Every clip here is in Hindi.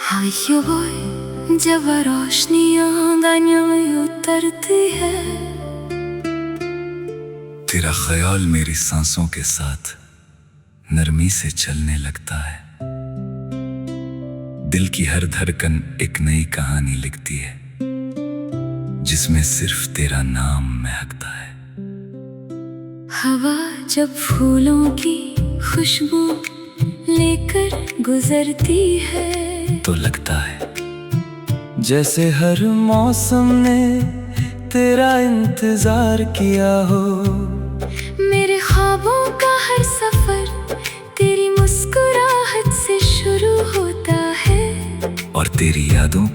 Ay voy जब रोशनियां दानियों में उतरती है। तेरा ख्याल मेरी सांसों के साथ नरमी से चलने लगता है। दिल की हर धड़कन एक नई कहानी लिखती है, जिसमें सिर्फ तेरा नाम महकता है। हवा जब फूलों की खुशबू लेकर गुजरती है, तो लगता है जैसे हर मौसम ने तेरा इंतजार किया हो। मेरे ख्वाबों का हर सफर तेरी मुस्कुराहट से शुरू होता है, और तेरी यादों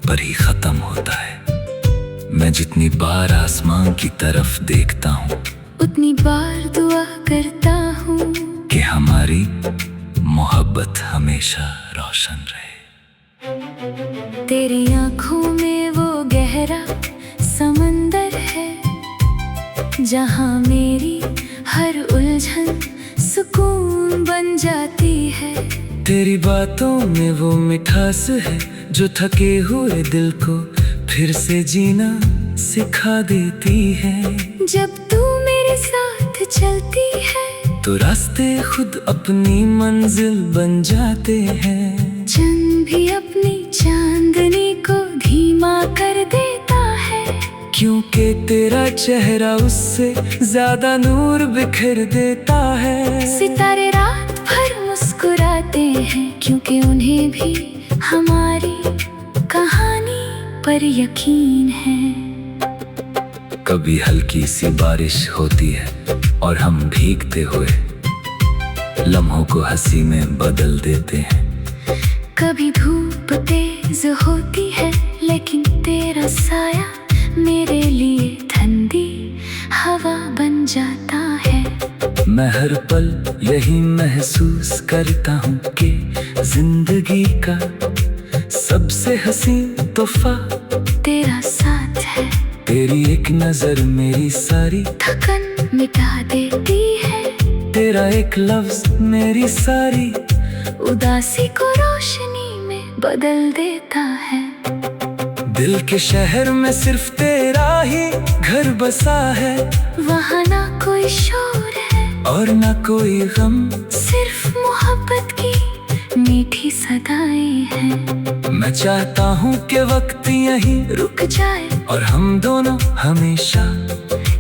पर ही खत्म होता है। मैं जितनी बार आसमान की तरफ देखता हूँ, उतनी बार दुआ करता हूँ कि हमारी मोहब्बत हमेशा रोशन रहे। तेरी आँखों में वो गहरा समंदर है, जहाँ मेरी हर उलझन सुकून बन जाती है। तेरी बातों में वो मिठास है, जो थके हुए दिल को फिर से जीना सिखा देती है। जब तू मेरे साथ चलती है, तो रास्ते खुद अपनी मंजिल बन जाते हैं। चंद भी अपनी चांदनी को धीमा कर देता है, क्योंकि तेरा चेहरा उससे ज्यादा नूर बिखेर देता है। सितारे रात भर मुस्कुराते हैं, क्योंकि उन्हें भी हमारी कहानी पर यकीन है। कभी हल्की सी बारिश होती है और हम भीगते हुए लम्हों को हंसी में बदल देते हैं। कभी धूप तेज होती है, लेकिन तेरा साया मेरे लिए ठंडी हवा बन जाता है। मैं हर पल यही महसूस करता हूँ कि जिंदगी का सबसे हसीन तोहफा तेरा साथ है। तेरी एक नजर मेरी सारी थकन मिटा देती है, तेरा एक लफ्ज मेरी सारी उदासी को रोशनी में बदल देता है। दिल के शहर में सिर्फ तेरा ही घर बसा है, वहाँ ना कोई शोर है और ना कोई गम, सिर्फ मोहब्बत की मीठी सदाएं हैं। मैं चाहता हूँ कि वक्त यहीं रुक जाए और हम दोनों हमेशा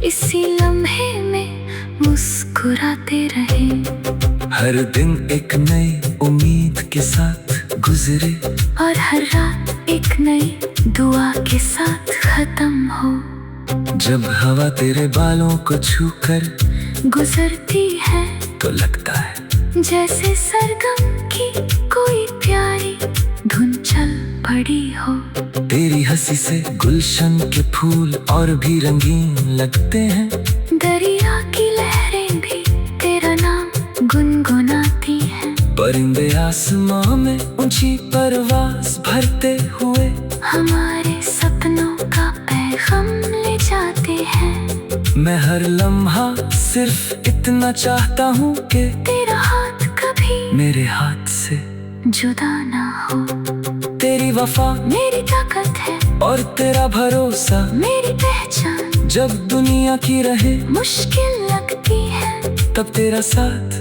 इसी लम्हे में मुस्कुराते रहें। हर दिन एक नई उम्मीद के साथ गुजरे, और हर रात एक नई दुआ के साथ खत्म हो। जब हवा तेरे बालों को छूकर गुजरती है, तो लगता है जैसे सरगम की कोई प्यारी धुन चल पड़ी हो। तेरी हंसी से गुलशन के फूल और भी रंगीन लगते हैं। दरिया की लहरें भी तेरा नाम गुनगुनाती हैं। परिंदे आसमां में ऊंची परवाज भरते हुए हमारे सपनों का पैगाम ले जाते हैं। मैं हर लम्हा सिर्फ इतना चाहता हूँ कि तेरा हाथ कभी मेरे हाथ से जुदा ना हो। तेरी वफा मेरी ताकत है और तेरा भरोसा मेरी पहचान। जब दुनिया की रहे मुश्किल लगती है, तब तेरा साथ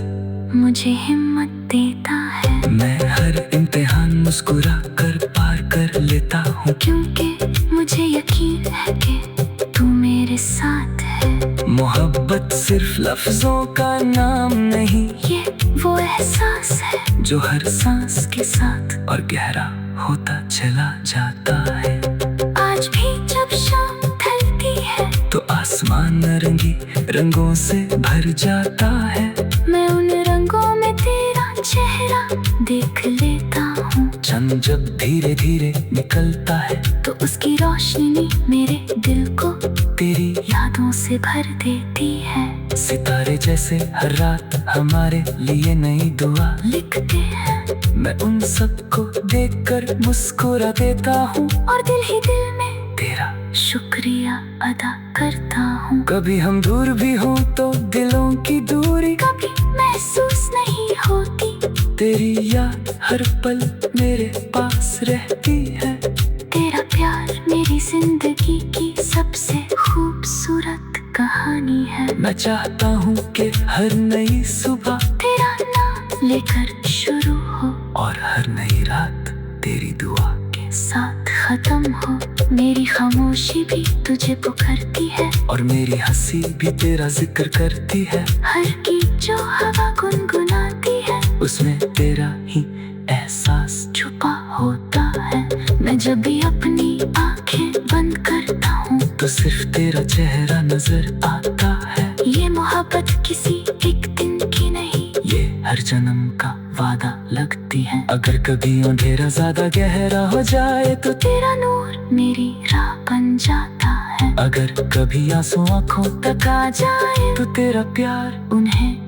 मुझे हिम्मत देता है। मैं हर इम्तिहान मुस्कुरा कर पार कर लेता हूँ, क्योंकि मुझे यकीन है कि तू मेरे साथ है। मोहब्बत सिर्फ लफ्जों का नाम नहीं, ये वो एहसास है जो हर सांस के साथ और गहरा होता चला जाता है। आज भी जब शाम ढलती है, तो आसमान नारंगी रंगों से भर जाता है। मैं उन रंगों में तेरा चेहरा देख लेता हूँ। चंद जब धीरे धीरे निकलता है, तो उसकी रोशनी मेरे दिल को तेरी यादों से भर देती है। सितारे जैसे हर रात हमारे लिए नई दुआ लिखते हैं। मैं उन सबको देखकर मुस्कुरा देता हूँ, और दिल ही दिल में तेरा शुक्रिया अदा करता हूँ। कभी हम दूर भी हों तो दिलों की दूरी कभी महसूस नहीं होती, तेरी याद हर पल मेरे पास रहती है। तेरा प्यार मेरी जिंदगी की सबसे खूबसूरत कहानी है। मैं चाहता हूँ कि हर नई सुबह तेरा नाम लेकर शुरू हो और हर नई रात तेरी दुआ के साथ खत्म हो। मेरी खामोशी भी तुझे पुकारती है और मेरी हंसी भी तेरा जिक्र करती है। हर गीत जो हवा गुनगुनाती है उसमें तेरा ही एहसास छुपा होता है। मैं जब भी अपनी आंखें बंद करता हूँ तो सिर्फ तेरा चेहरा नजर आता है। ये मोहब्बत किसी एक दिन की नहीं, ये हर जन्म का वादा लगती है। अगर कभी अंधेरा ज्यादा गहरा हो जाए तो तेरा नूर मेरी राह बन जाता है। अगर कभी आंसू आंखों तक आ जाए तो तेरा प्यार उन्हें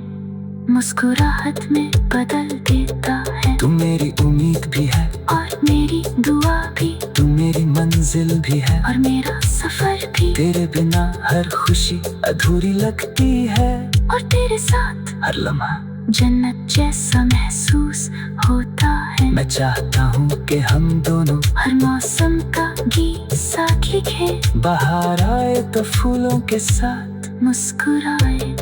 मुस्कुराहट में बदल देता है। तू मेरी उम्मीद भी है और मेरी दुआ भी, तू मेरी मंजिल भी है और मेरा सफर भी। तेरे बिना हर खुशी अधूरी लगती है और तेरे साथ हर लम्हा जन्नत जैसा महसूस होता है। मैं चाहता हूँ कि हम दोनों हर मौसम का गीत साथ लिखें, बाहर आए तो फूलों के साथ मुस्कुराए,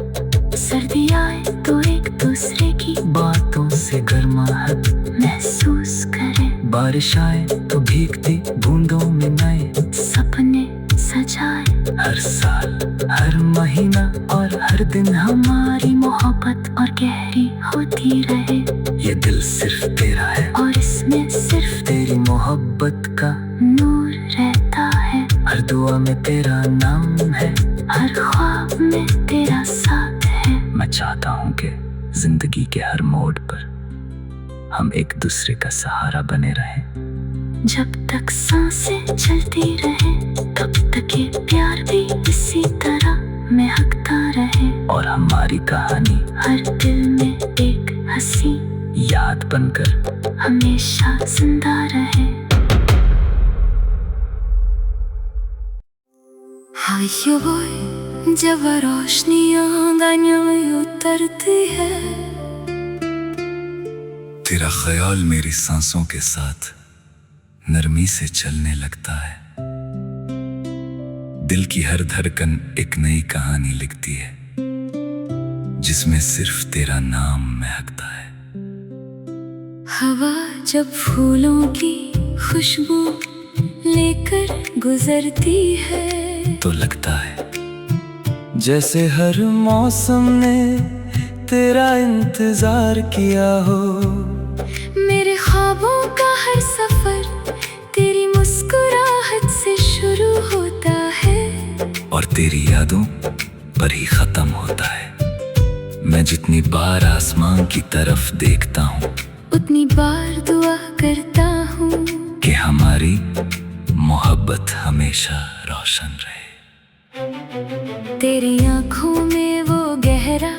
सर्दी आए तो एक दूसरे की बातों से गर्माहट महसूस करें, बारिश आए तो भीगती बूंदों में नए सपने सजाए। हर साल हर महीना और हर दिन हमारी मोहब्बत और गहरी होती रहे। ये दिल सिर्फ तेरा है और इसमें सिर्फ तेरी मोहब्बत का नूर रहता है। हर दुआ में तेरा नाम है, हर ख्वाब में तेरा साथ है। मैं चाहता हूँ कि जिंदगी के हर मोड़ पर हम एक दूसरे का सहारा बने रहें। जब तक सांसें चलती रहे तब तक ये प्यार भी इसी तरह महकता रहे और हमारी कहानी हर दिल में एक हंसी याद बनकर हमेशा जिंदा रहे। हाय जब रोशनियां दानियों में उतरती है, तेरा ख्याल मेरी सांसों के साथ नरमी से चलने लगता है। दिल की हर धड़कन एक नई कहानी लिखती है जिसमें सिर्फ तेरा नाम महकता है। हवा जब फूलों की खुशबू लेकर गुजरती है तो लगता है जैसे हर मौसम ने तेरा इंतजार किया हो। मेरे ख्वाबों का हर सफर तेरी मुस्कुराहट से शुरू होता है और तेरी यादों पर ही खत्म होता है। मैं जितनी बार आसमान की तरफ देखता हूँ उतनी बार दुआ करता हूँ कि हमारी मोहब्बत हमेशा रोशन रहे। तेरी आंखों में वो गहरा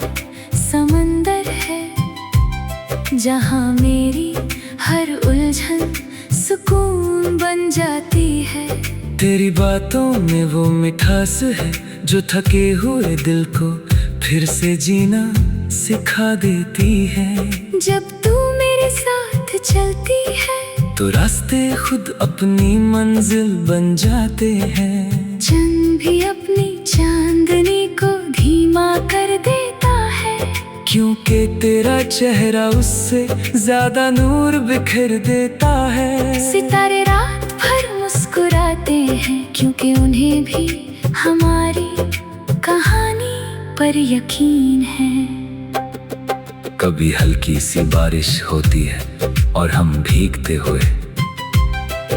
समंदर है जहाँ मेरी हर उलझन सुकून बन जाती है। तेरी बातों में वो मिठास है जो थके हुए दिल को फिर से जीना सिखा देती है। जब तू मेरे साथ चलती है तो रास्ते खुद अपनी मंजिल बन जाते हैं। चंद भी अपनी चांदनी को धीमा कर देता है क्योंकि तेरा चेहरा उससे ज्यादा नूर बिखेर देता है। सितारे रात भर मुस्कुराते हैं क्योंकि उन्हें भी हमारी कहानी पर यकीन है। कभी हल्की सी बारिश होती है और हम भीगते हुए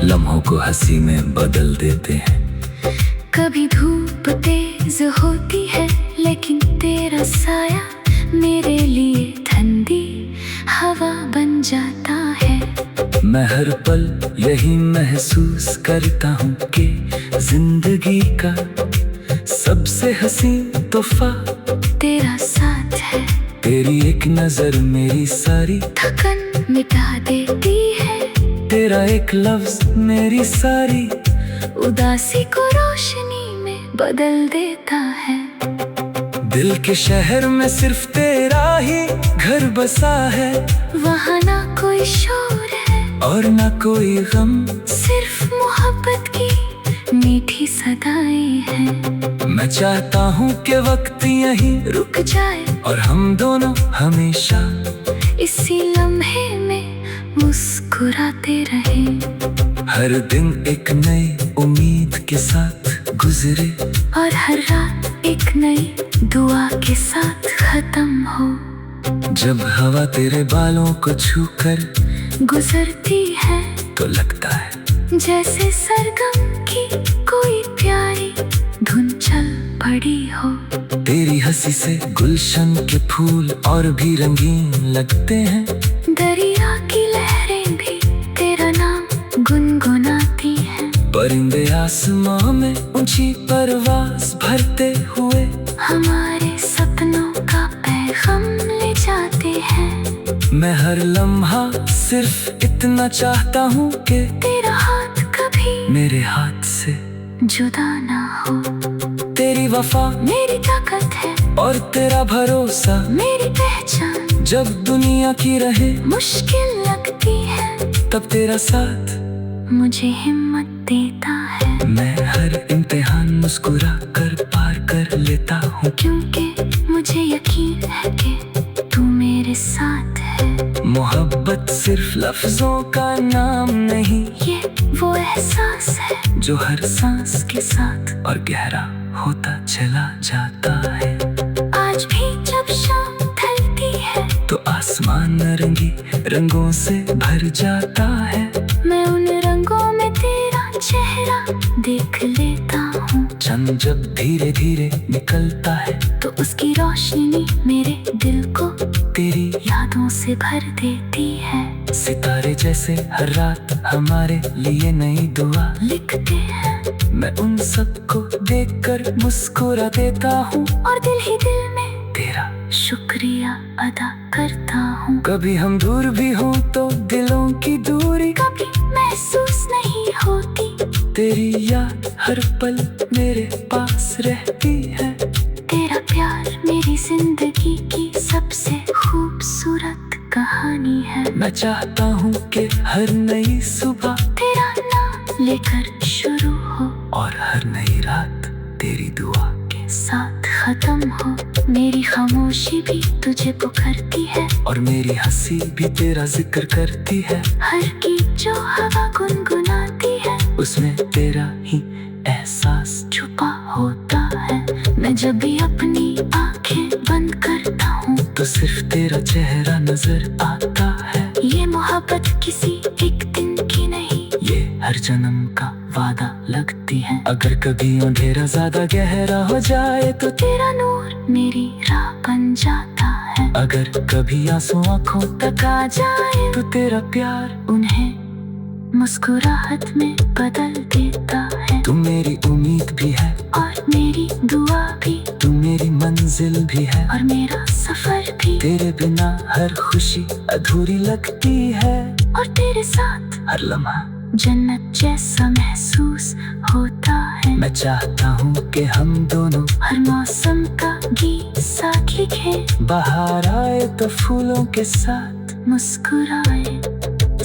लम्हों को हंसी में बदल देते हैं। कभी धूप तेज होती है लेकिन तेरा साया मेरे लिए ठंडी हवा बन जाता है। मैं हर पल यही महसूस करता हूँ कि जिंदगी का सबसे हसीन तोहफा तेरा साथ है। तेरी एक नजर मेरी सारी थकन मिटा देती है। तेरा एक लफ्ज मेरी सारी उदासी को रोशनी में बदल देता है। दिल के शहर में सिर्फ तेरा ही घर बसा है, वहाँ ना कोई शोर है और ना कोई गम, सिर्फ मोहब्बत की मीठी सदाएं हैं। मैं चाहता हूँ कि वक्त यहीं रुक जाए और हम दोनों हमेशा इसी लम्हे में मुस्कुराते रहें। हर दिन एक नई उम्मीद के साथ गुजरे, और हर रात एक नई दुआ के साथ खत्म हो। जब हवा तेरे बालों को छूकर गुजरती है तो लगता है जैसे सरगम की कोई प्यारी धुन चल पड़ी हो। तेरी हंसी से गुलशन के फूल और भी रंगीन लगते हैं, दरिया की लहरें भी तेरा नाम गुनगुनाती हैं। परिंदे आसमां में ऊंची परवाज़ भरते हुए हमारे सपनों का पैगाम ले जाते हैं। मैं हर लम्हा सिर्फ इतना चाहता हूँ कि तेरा हाथ कभी मेरे हाथ से जुदा ना हो। तेरी वफा मेरी ताकत है और तेरा भरोसा मेरी पहचान। जब दुनिया की रहे मुश्किल लगती है तब तेरा साथ मुझे हिम्मत देता है। मैं हर इम्तिहान मुस्कुरा कर पार कर लेता हूँ, क्योंकि मुझे यकीन है कि तू मेरे साथ है। मोहब्बत सिर्फ लफ्जों का नाम नहीं, ये वो एहसास है जो हर सांस के साथ और गहरा होता चला जाता है। आज भी जब शाम ढलती है तो आसमान नारंगी रंगों से भर जाता है। मैं उन रंगों में तेरा चेहरा देख लेता हूँ। चंद जब धीरे धीरे निकलता है तो उसकी रोशनी मेरे दिल को तेरी यादों से भर देती है। सितारे जैसे हर रात हमारे लिए नई दुआ लिखते हैं मैं उन सबको देखकर मुस्कुरा देता हूँ, और दिल ही दिल में तेरा शुक्रिया अदा करता हूँ। कभी हम दूर भी हों तो दिलों की दूरी कभी महसूस नहीं होती, तेरी याद हर पल मेरे पास रहती है। तेरा प्यार मेरी जिंदगी की सबसे खूबसूरत कहानी है। मैं चाहता हूँ कि हर नई सुबह तेरा नाम लेकर शुरू हो और हर नई रात तेरी दुआ के साथ खत्म हो। मेरी खामोशी भी तुझे पुकारती है और मेरी हंसी भी तेरा जिक्र करती है। हर की जो हवा गुनगुनाती है उसमें तेरा ही एहसास छुपा होता है। मैं जब भी अपनी आंखें बंद करता हूँ तो सिर्फ तेरा चेहरा नजर आता है। ये मोहब्बत किसी एक दिन की नहीं, ये हर जन्म का वादा लगती है। अगर कभी अंधेरा ज्यादा गहरा हो जाए तो तेरा नूर मेरी राह बन जाता है। अगर कभी आंसू आंखों तक आ जाए तो तेरा प्यार उन्हें मुस्कुराहट में बदल देता है। तू मेरी उम्मीद भी है और मेरी दुआ भी, तू मेरी मंजिल भी है और मेरा सफर भी। तेरे बिना हर खुशी अधूरी लगती है, और तेरे साथ हर लम्हा जन्नत जैसा महसूस होता है। मैं चाहता हूँ कि हम दोनों हर मौसम का गीत साथ लिखें, बाहर आए तो फूलों के साथ मुस्कुराए,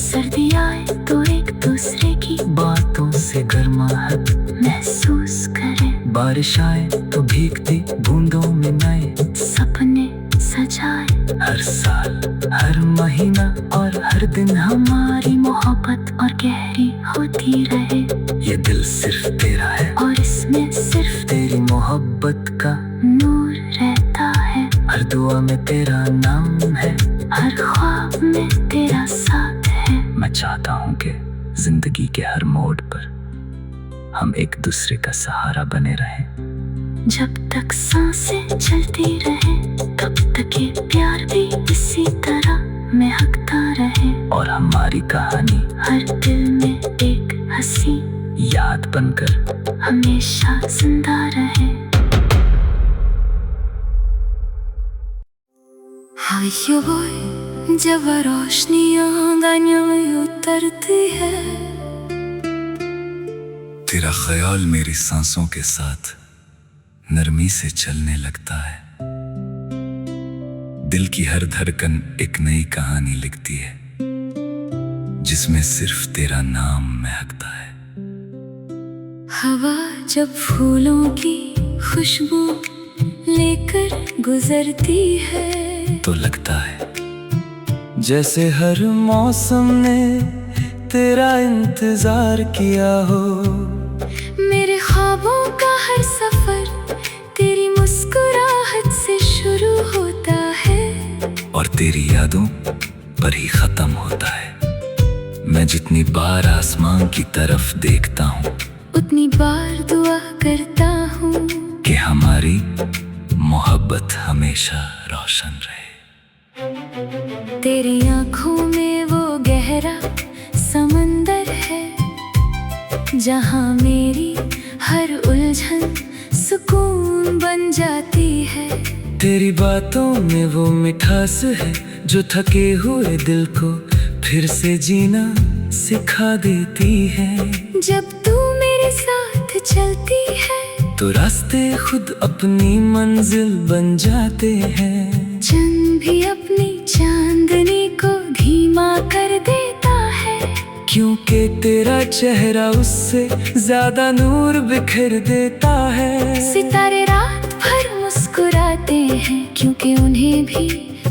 सर्दी आए तो एक दूसरे की बातों से गर्माहट महसूस करें, बारिश आए तो भीगती बूंदों में नए सपने सजाए। हर साल हर महीना और हर दिन हमारी मोहब्बत और गहरी होती रहे। ये दिल सिर्फ तेरा है और इसमें सिर्फ तेरी मोहब्बत का नूर रहता है। हर दुआ में तेरा नाम है, हर ख्वाब में तेरा साथ है। मैं चाहता हूँ कि जिंदगी के हर मोड़ पर हम एक दूसरे का सहारा बने रहें। जब तक सांसें चलती रहे तब तक ये प्यार भी इसी तरह महकता रहे, और हमारी कहानी हर दिल में एक हंसी याद बनकर हमेशा जिंदा रहे। हाय जब रोशनियां गानियों में उतरती है, तेरा ख्याल मेरी सांसों के साथ नरमी से चलने लगता है। दिल की हर धड़कन एक नई कहानी लिखती है, जिसमें सिर्फ तेरा नाम महकता है। हवा जब फूलों की खुशबू लेकर गुजरती है तो लगता है जैसे हर मौसम ने तेरा इंतजार किया हो। मेरे ख्वाबों का हर सफर तेरी मुस्कुराहट से शुरू होता है और तेरी यादों पर ही खत्म होता है। मैं जितनी बार आसमान की तरफ देखता हूँ, उतनी बार दुआ करता हूँ कि हमारी मोहब्बत हमेशा रोशन रहे। तेरी आंखों में वो गहरा समंदर है, जहाँ मेरी हर उलझन सुकून बन जाती है। तेरी बातों में वो मिठास है, जो थके हुए दिल को फिर से जीना सिखा देती है। जब तू मेरे साथ चलती है तो रास्ते खुद अपनी मंजिल बन जाते हैं। चंद भी अपनी चांदनी को धीमा कर देता है, क्योंकि तेरा चेहरा उससे ज्यादा नूर बिखेर देता है। सितारे रात भर मुस्कुराते हैं, क्योंकि उन्हें भी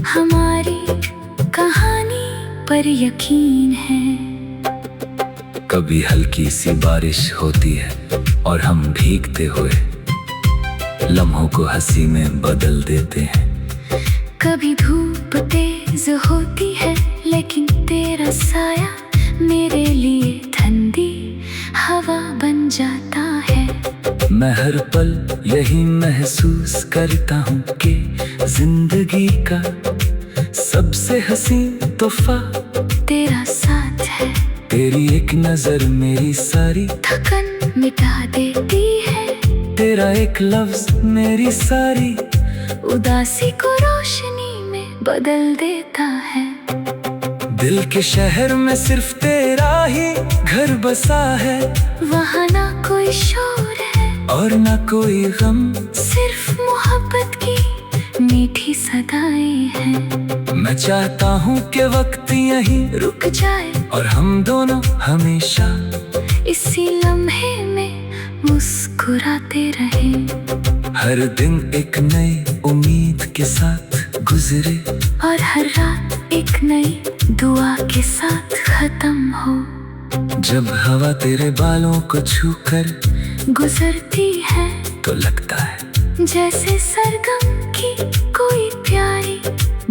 हमारी कहानी पर यकीन है। कभी हल्की सी बारिश होती है और हम भीगते हुए लम्हों को हंसी में बदल देते हैं। कभी धूप तेज होती है, लेकिन तेरा साया मेरे लिए ठंडी हवा बन जाता है। मैं हर पल यही महसूस करता हूँ कि जिंदगी का सबसे हसीन तोहफा तेरा साथ है। तेरी एक नजर मेरी सारी थकन मिटा देती है, तेरा एक लफ्ज मेरी सारी उदासी को रोशनी में बदल देता है। दिल के शहर में सिर्फ तेरा ही घर बसा है, वहाँ ना कोई शोर है और ना कोई गम, सिर्फ मोहब्बत की मीठी सदाएं हैं। मैं चाहता हूँ कि वक्त यहीं रुक जाए और हम दोनों हमेशा इसी लम्हे में मुस्कुराते रहें। हर दिन एक नई उम्मीद के साथ गुजरे और हर रात एक नई दुआ के साथ खत्म हो। जब हवा तेरे बालों को छूकर गुजरती है तो लगता है जैसे सरगम की कोई प्यारी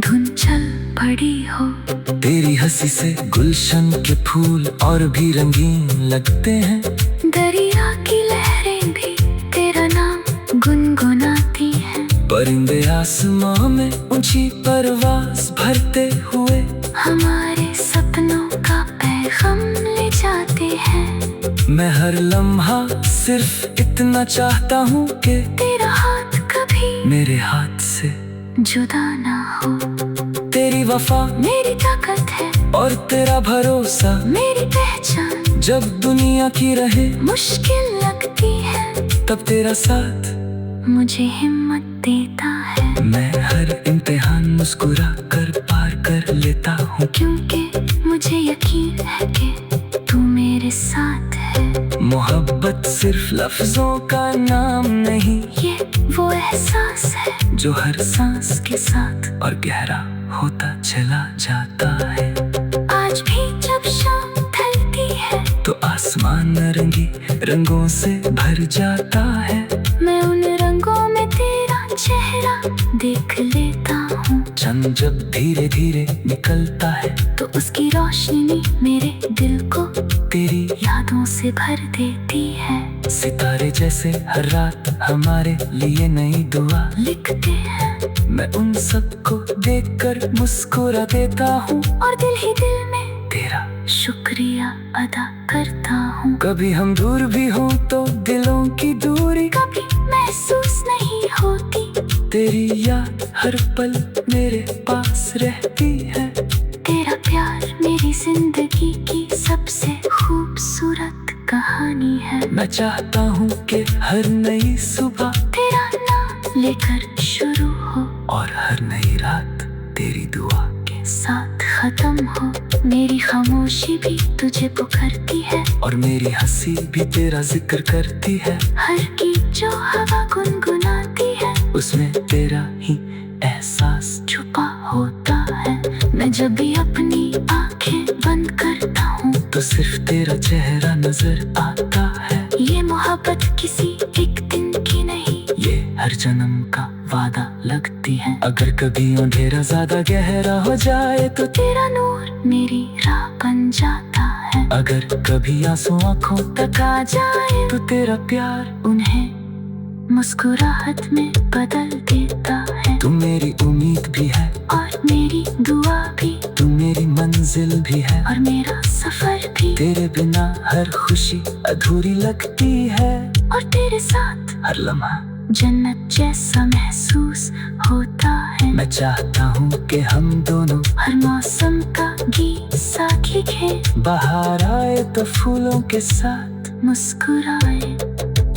धुन चल पड़ी हो। तेरी हंसी से गुलशन के फूल और भी रंगीन लगते हैं। दरिया की लहरें भी तेरा नाम गुनगुनाती हैं। परिंदे आसमां में ऊंची परवाज भरते हुए हमारे सपनों का पैगाम ले जाते हैं। मैं हर लम्हा सिर्फ इतना चाहता हूँ कि तेरा हाथ कभी मेरे हाथ से जुदा ना हो। तेरी वफा मेरी ताकत है और तेरा भरोसा मेरी पहचान। जब दुनिया की रहे मुश्किल लगती है, तब तेरा साथ मुझे हिम्मत देता है। मैं हर इम्तिहान मुस्कुरा कर पार कर लेता हूँ, क्योंकि मुझे यकीन है कि तू मेरे साथ है। मोहब्बत सिर्फ लफ्जों का नाम नहीं, ये वो एहसास है जो हर सांस के साथ और गहरा होता चला जाता है। आज भी जब शाम ढलती है तो आसमान नारंगी रंगों से भर जाता है। मैं उन रंगों में तेरा चेहरा देख लेता हूँ। चंद जब धीरे धीरे निकलता है तो उसकी रोशनी मेरे दिल को तेरी यादों से भर देती है। सितारे जैसे हर रात हमारे लिए नई दुआ लिखते हैं, मैं उन सबको देखकर मुस्कुरा देता हूँ और दिल ही दिल में तेरा शुक्रिया अदा करता हूँ। कभी हम दूर भी हों तो दिलों की दूरी कभी महसूस नहीं होती, तेरी याद हर पल मेरे पास रहती है। तेरा प्यार मेरी जिंदगी की सबसे खूबसूरत कहानी है। मैं चाहता हूँ कि हर नई सुबह तेरा नाम लेकर शुरू हो और हर नई रात खामोशी भी तुझे पुकारती है, और मेरी हंसी भी तेरा जिक्र करती है। हर गीत जो हवा गुनगुनाती है, उसमें तेरा ही एहसास छुपा होता है। मैं जब भी अपनी आंखें बंद करता हूँ, तो सिर्फ तेरा चेहरा नजर आता है। ये मोहब्बत किसी एक दिन की नहीं, ये हर जन्म का वादा लगती है। अगर कभी अंधेरा ज्यादा गहरा हो जाए तो तेरा नूर मेरी राह बन जाता है। अगर कभी आंसू आंखों तक आ जाए तो तेरा प्यार उन्हें मुस्कुराहट में बदल देता है। तू मेरी उम्मीद भी है और मेरी दुआ भी, तू मेरी मंजिल भी है और मेरा सफर भी। तेरे बिना हर खुशी अधूरी लगती है, और तेरे साथ हर लम्हा जन्नत जैसा महसूस होता है। मैं चाहता हूँ कि हम दोनों हर मौसम का गीत साथ लिखें, बाहर आए तो फूलों के साथ मुस्कुराए।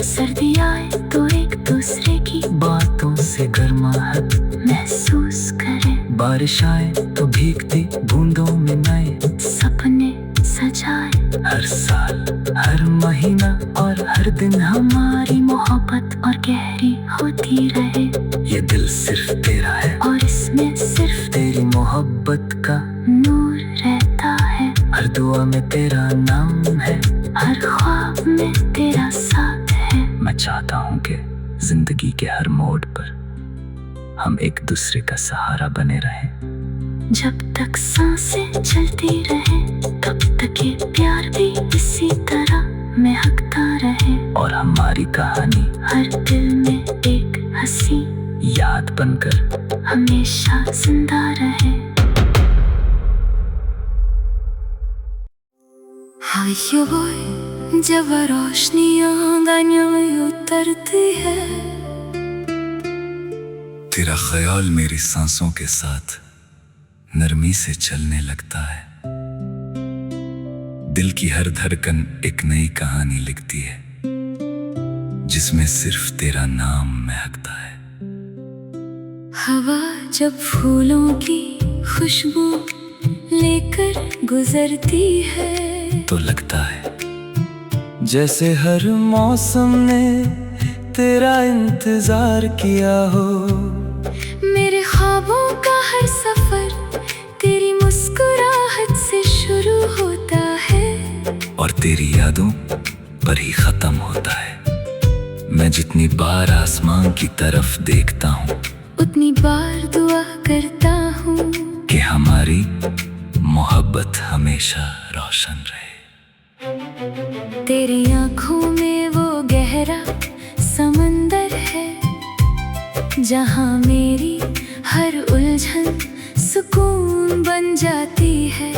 सर्दी आए तो एक दूसरे की बातों से गर्माहट महसूस करें। बारिश आए तो भीगती बूंदों में नए सपने सजाए। हर साल, हर महीना और हर दिन हमारी मोहब्बत और गहरी होती रहे। ये दिल सिर्फ तेरा है, और इसमें सिर्फ तेरी मोहब्बत का नूर रहता है। हर दुआ में तेरा नाम है, हर ख्वाब में तेरा साथ है। मैं चाहता हूँ कि जिंदगी के हर मोड़ पर हम एक दूसरे का सहारा बने रहें। जब तक सांसें चलती रहे, तब तक ये प्यार भी इसी तरह महकता रहे। और हमारी कहानी हर दिल में एक हंसी याद बनकर हमेशा जिंदा रहे। हाय जब रोशनियां गलियों में उतरती है, तेरा ख्याल मेरी सांसों के साथ नरमी से चलने लगता है। दिल की हर धड़कन एक नई कहानी लिखती है, जिसमें सिर्फ तेरा नाम महकता है। हवा जब फूलों की खुशबू लेकर गुजरती है, तो लगता है जैसे हर मौसम ने तेरा इंतजार किया हो। मेरे ख्वाबों का हर सफर तेरी मुस्कुराहट से शुरू होता है, और तेरी यादों पर ही खत्म होता है। मैं जितनी बार आसमान की तरफ देखता हूँ, उतनी बार दुआ करता हूँ कि हमारी मोहब्बत हमेशा रोशन रहे। तेरी आँखों में वो गहरा समंदर है, जहाँ मेरी हर उलझन सुकून बन जाती है।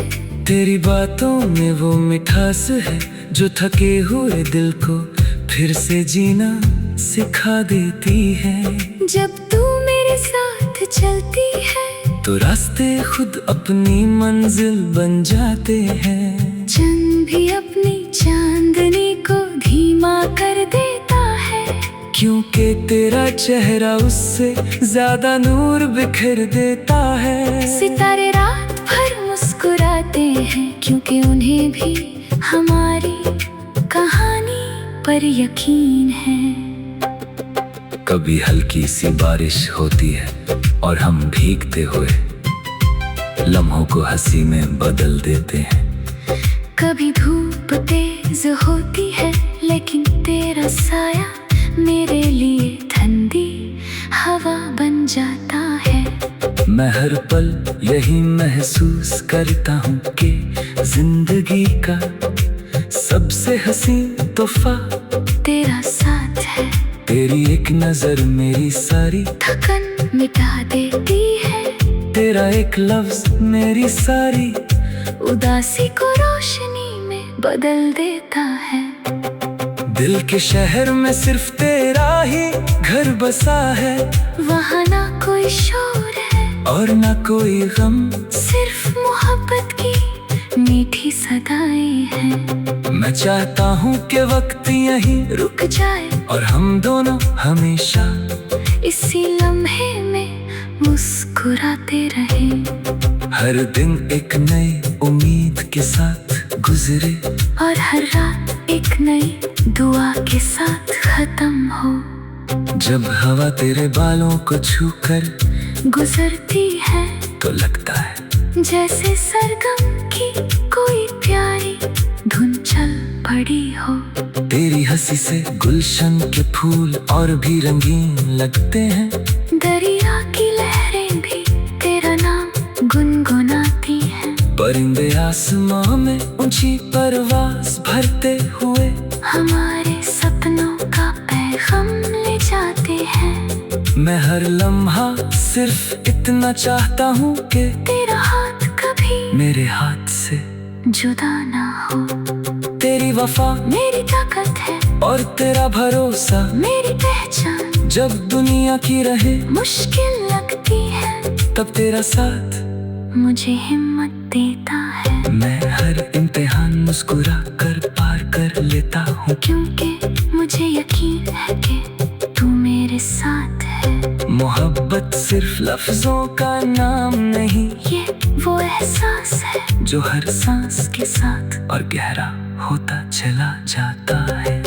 तेरी बातों में वो मिठास है, जो थके हुए दिल को फिर से जीना सिखा देती है। जब तू मेरे साथ चलती है, तो रास्ते खुद अपनी मंजिल बन जाते हैं। चंद भी अपनी चांदनी को धीमा कर देता है, क्योंकि तेरा चेहरा उससे ज्यादा नूर बिखेर देता है। सितारे रात भर मुस्कुराते हैं, क्योंकि उन्हें भी हमारी कहानी पर यकीन है। कभी हल्की सी बारिश होती है, और हम भीगते हुए लम्हों को हंसी में बदल देते हैं। कभी धूप तेज होती है, लेकिन तेरा साया मेरे लिए ठंडी हवा बन जाता है। मैं हर पल यही महसूस करता हूँ कि जिंदगी का सबसे हसीन तोहफा तेरा साथ है। तेरी एक नजर मेरी सारी थकन मिटा देती है, तेरा एक लफ्ज मेरी सारी उदासी को रोशनी में बदल देता है। दिल के शहर में सिर्फ तेरा ही घर बसा है, वहाँ ना कोई शोर है और ना कोई गम, सिर्फ मोहब्बत की मीठी सदाएं हैं। मैं चाहता हूँ कि वक्त यहीं रुक जाए, और हम दोनों हमेशा इसी लम्हे में मुस्कुराते रहें। हर दिन एक नई उम्मीद के साथ गुजरे, और हर रात एक नई दुआ के साथ खत्म हो। जब हवा तेरे बालों को छूकर गुजरती है तो लगता है जैसे सरगम की कोई प्यारी धुन चल पड़ी हो। तेरी हंसी से गुलशन के फूल और भी रंगीन लगते हैं। दरिया की लहरें भी तेरा नाम गुनगुनाती हैं। परिंदे आसमां में ऊंची परवाज भरते हुए हमारे सपनों का पैगाम ले जाते हैं। मैं हर लम्हा सिर्फ इतना चाहता हूँ कि तेरा हाथ कभी मेरे हाथ से जुदा ना हो। तेरी वफा मेरी ताकत है और तेरा भरोसा मेरी पहचान। जब दुनिया की रहे मुश्किल लगती है तब तेरा साथ मुझे हिम्मत देता है। मैं हर इम्तिहान मुस्कुरा कर पार कर लेता हूँ, क्योंकि मुझे यकीन है कि तू मेरे साथ है। मोहब्बत सिर्फ लफ्जों का नाम नहीं, ये वो एहसास है जो हर सांस के साथ और गहरा होता चला जाता है।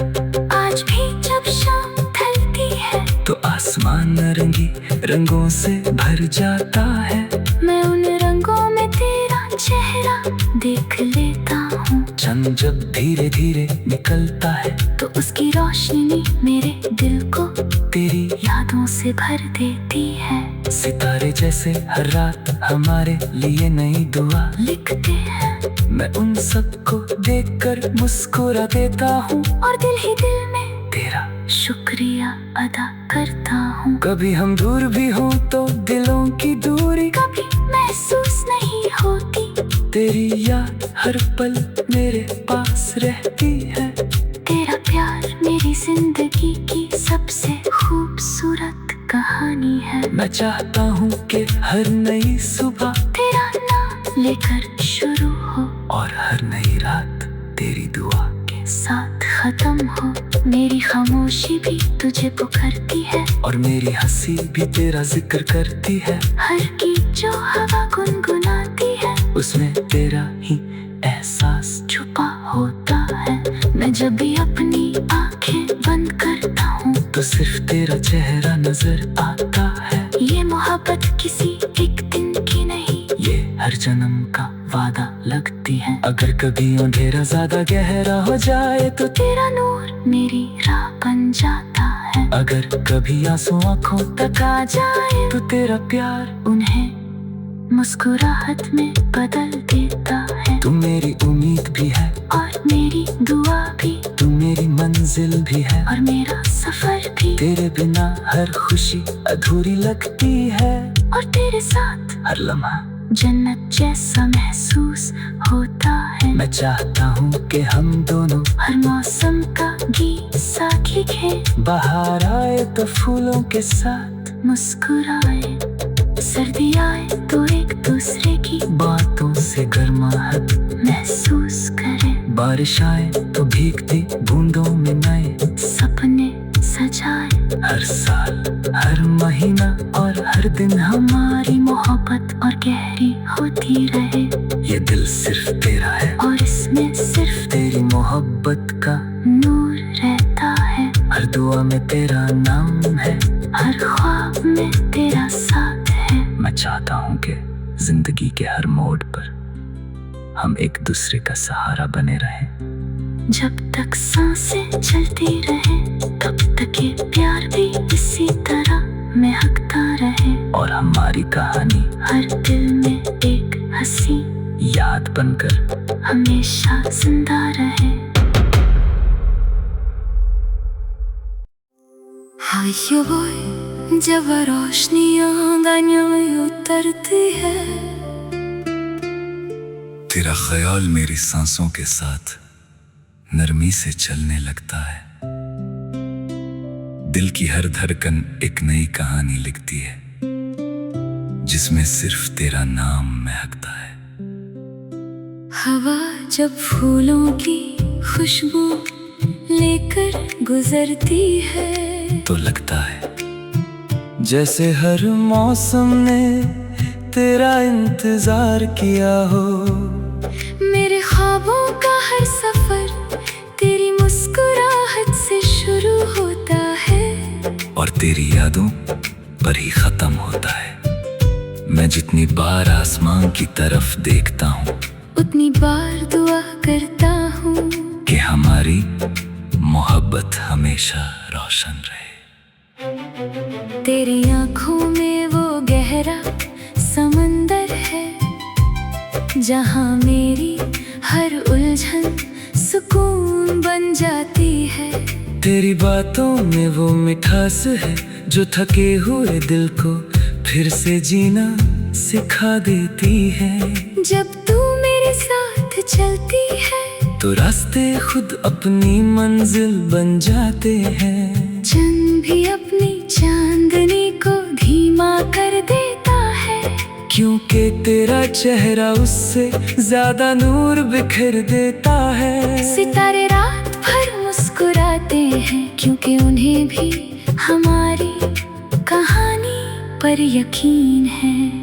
आज भी जब शाम ढलती है तो आसमान नारंगी रंगों से भर जाता है। मैं उन रंगों में तेरा चेहरा देख लेता हूँ। चंद जब धीरे धीरे निकलता है तो उसकी रोशनी मेरे दिल को तेरी यादों से भर देती है। सितारे जैसे हर रात हमारे लिए नई दुआ लिखते हैं। मैं उन सबको देखकर मुस्कुरा देता हूँ और दिल ही दिल में तेरा शुक्रिया अदा करता हूँ। कभी हम दूर भी हों तो दिलों की दूरी कभी महसूस नहीं होती। तेरी याद हर पल मेरे पास रहती है। तेरा प्यार मेरी जिंदगी की सबसे खूबसूरत कहानी है। मैं चाहता हूँ कि हर नई सुबह तेरा नाम लेकर शुरू हो और हर नई रात तेरी दुआ के साथ खत्म हो। मेरी खामोशी भी तुझे पुकारती है और मेरी हंसी भी तेरा जिक्र करती है। हर गीत जो हवा गुनगुनाती है उसमें तेरा ही एहसास छुपा होता है। मैं जब भी अपनी आंखें बंद करता हूँ तो सिर्फ तेरा चेहरा नजर आता है। ये मोहब्बत किसी एक दिन की नहीं, ये हर जन्म का वादा लगती है। अगर कभी अंधेरा ज्यादा गहरा हो जाए तो तेरा नूर मेरी राह बन जाता है। अगर कभी आंसू आंखों तक आ जाए तो तेरा प्यार उन्हें मुस्कुराहट में बदल देता है। तू मेरी उम्मीद भी है और मेरी दुआ भी। तू मेरी मंजिल भी है और मेरा सफर भी। तेरे बिना हर खुशी अधूरी लगती है और तेरे साथ हर लम्हा जन्नत जैसा महसूस होता है। मैं चाहता हूँ कि हम दोनों हर मौसम का गीत साथ लिखें। बाहर आए तो फूलों के साथ मुस्कुराए। सर्दी आए तो एक दूसरे की बातों से गर्माहट महसूस करें। बारिश आए तो भीगती बूंदों में नए सपने सजाए। हर साल हर महीना और हर दिन हमारी मोहब्बत और गहरी होती रहे। ये दिल सिर्फ तेरा है और इसमें सिर्फ तेरी मोहब्बत का नूर रहता है। हर दुआ में तेरा नाम है, हर ख्वाब में तेरा साथ है। मैं चाहता हूँ कि जिंदगी के हर मोड़ पर हम एक दूसरे का सहारा बने रहें। जब तक सांसें चलती रहे तब तक ये प्यार भी इसी तरह महकता रहे। और हमारी कहानी हर दिल में एक हंसी याद बनकर हमेशा जिंदा रहे। हाय जब रोशनियां दानियों में उतरती है। तेरा ख्याल मेरी सांसों के साथ नरमी से चलने लगता है। दिल की हर धड़कन एक नई कहानी लिखती है जिसमें सिर्फ तेरा नाम महकता है। हवा जब फूलों की खुशबू लेकर गुजरती है तो लगता है जैसे हर मौसम ने तेरा इंतजार किया हो। मेरे ख्वाबों का हर सफर तेरी मुस्कुराहट से शुरू होता है, और तेरी यादों पर ही खत्म होता है। मैं जितनी बार आसमान की तरफ देखता हूँ, उतनी बार दुआ करता हूँ कि हमारी मोहब्बत हमेशा रोशन रहे। तेरी आंखों में वो गहरा समंदर है, जहाँ मेरी हर उलझन सुकून बन जाती है। तेरी बातों में वो मिठास है, जो थके हुए दिल को फिर से जीना सिखा देती है। जब तू मेरे साथ चलती है, तो रास्ते खुद अपनी मंजिल बन जाते हैं। चंद भी अपनी चांदनी को धीमा कर देता है, क्योंकि तेरा चेहरा उससे ज्यादा नूर बिखेर देता है। सितारे रात भर मुस्कुराते हैं, क्योंकि उन्हें भी हमारी कहानी पर यकीन है।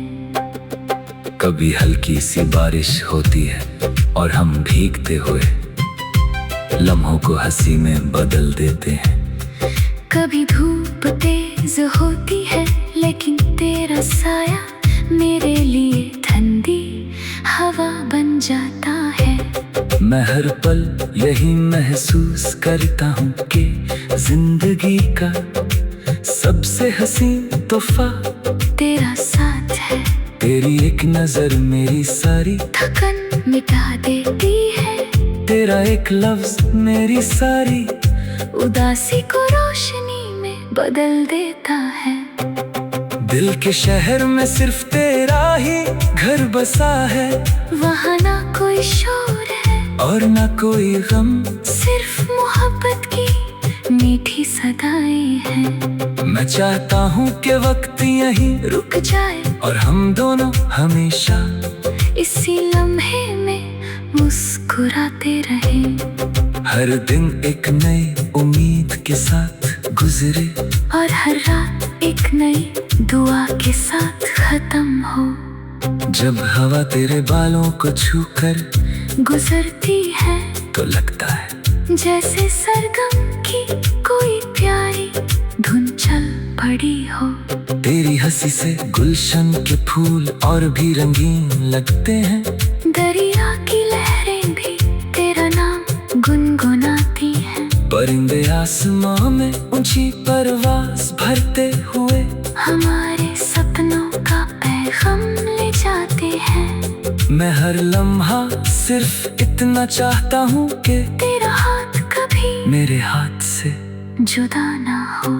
कभी हल्की सी बारिश होती है और हम भीगते हुए लम्हों को हंसी में बदल देते हैं। कभी धूप तेज होती है, लेकिन तेरा साया मेरे लिए ठंडी हवा बन जाता है। मैं हर पल यही महसूस करता हूँ कि जिंदगी का सबसे हसीन तोहफा तेरा साथ है। तेरी एक नजर मेरी सारी थकन मिटा देती है, तेरा एक लफ्ज मेरी सारी उदासी को रोशनी में बदल देता है। दिल के शहर में सिर्फ तेरा ही घर बसा है, वहाँ ना कोई शोर है और ना कोई गम, सिर्फ मोहब्बत की मीठी सदाएं हैं। मैं चाहता हूँ कि वक्त यहीं रुक जाए और हम दोनों हमेशा इसी लम्हे में मुस्कुराते रहें। हर दिन एक नई उम्मीद के साथ गुजरे, और हर रात एक नई दुआ के साथ खत्म हो। जब हवा तेरे बालों को छूकर गुजरती है, तो लगता है जैसे सरगम की कोई प्यारी धुन चल पड़ी हो। तेरी हंसी से गुलशन के फूल और भी रंगीन लगते हैं। दरिया की लहरें भी तेरा नाम गुनगुनाती हैं। परिंदे आसमां में ऊंची परवाज़ भरते हुए हमारे सपनों का पैगाम ले जाते हैं। मैं हर लम्हा सिर्फ इतना चाहता हूँ कि तेरा हाथ कभी मेरे हाथ से जुदा ना हो।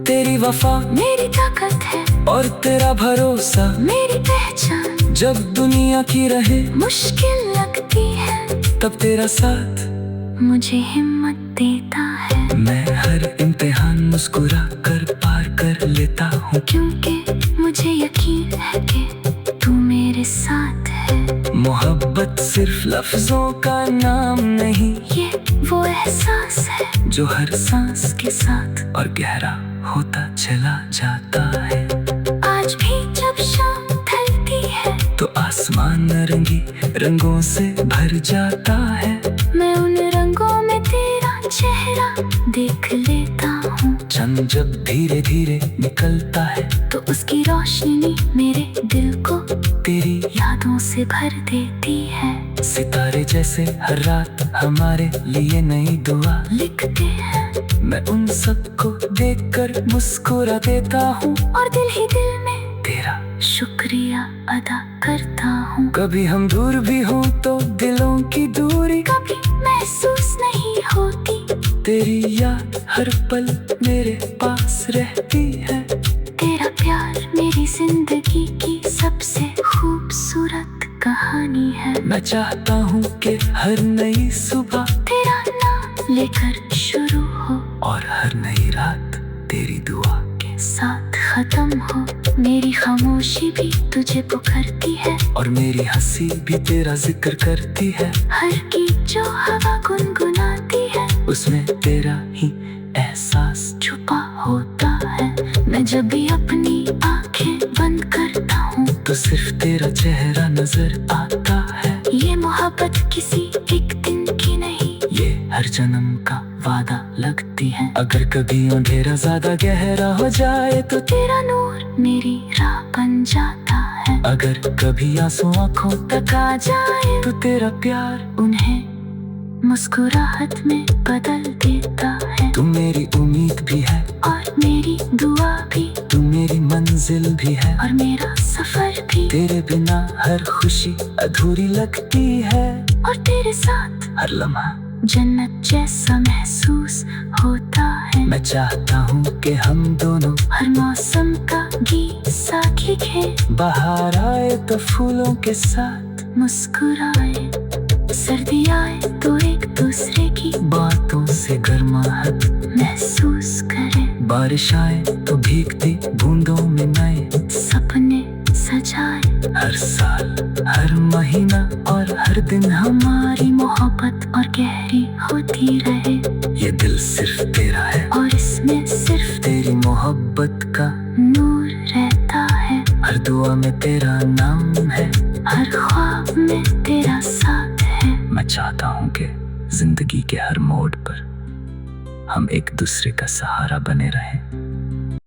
तेरी वफा मेरी ताकत है और तेरा भरोसा मेरी पहचान। जब दुनिया की रहे मुश्किल लगती है, तब तेरा साथ मुझे हिम्मत देता है। मैं हर इम्तिहान मुस्कुरा कर पार कर लेता हूँ, क्योंकि मुझे यकीन है कि तू मेरे साथ है। मोहब्बत सिर्फ लफ्जों का नाम नहीं, ये वो एहसास है जो हर सांस के साथ और गहरा होता चला जाता है। आज भी जब शाम ढलती है, तो आसमान नारंगी रंगों से भर जाता है। मैं उन रंगों में तेरा चेहरा देख लेता हूँ। चंद जब धीरे धीरे निकलता है, तो उसकी रोशनी मेरे दिल को तेरी यादों से भर देती है। सितारे जैसे हर रात हमारे लिए नई दुआ लिखते हैं, मैं उन सबको देखकर मुस्कुरा देता हूँ, और दिल ही दिल में तेरा शुक्रिया अदा करता हूँ। कभी हम दूर भी हों तो दिलों की दूरी कभी महसूस नहीं होती, तेरी याद हर पल मेरे पास रहती है। तेरा प्यार मेरी जिंदगी की सबसे खूबसूरत कहानी है। मैं चाहता हूँ कि हर नई सुबह तेरा नाम लेकर शुरू हो, और हर नई रात तेरी दुआ के साथ खत्म हो। मेरी खामोशी भी तुझे पुकारती है, और मेरी हंसी भी तेरा जिक्र करती है। हर की जो हवा गुनगुनाती है, उसमें तेरा ही एहसास छुपा होता है। मैं जब भी अपनी आंखें बंद करता हूँ, तो तो सिर्फ तेरा चेहरा नजर आता है। ये मोहब्बत किसी एक दिन की नहीं, ये हर जन्म का वादा लगती है। अगर कभी अंधेरा ज्यादा गहरा हो जाए तो तेरा नूर मेरी राह बन जाता है। अगर कभी आंसू आंखों तक आ जाए तो तेरा प्यार उन्हें मुस्कुराहट में बदल देता है। तू मेरी उम्मीद भी है और मेरी दुआ भी, तू मेरी मंजिल भी है और मेरा सफर भी। तेरे बिना हर खुशी अधूरी लगती है, और तेरे साथ हर लम्हा जन्नत जैसा महसूस होता है। मैं चाहता हूँ कि हम दोनों हर मौसम का गीत साथ लिखें, बाहर आए तो फूलों के साथ मुस्कुराए। सर्दी आए तो एक दूसरे की बातों से गर्माहट महसूस करें। बारिश आए तो भीगती बूंदों में नए सपने सजाए। हर साल हर महीना और हर दिन हमारी मोहब्बत और गहरी होती रहे। ये दिल सिर्फ तेरा है और इसमें सिर्फ तेरी मोहब्बत का नूर रहता है। हर दुआ में तेरा नाम है, हर ख्वाब में तेरा साथ है। मैं चाहता हूँ कि जिंदगी के हर मोड़ पर हम एक दूसरे का सहारा बने रहें।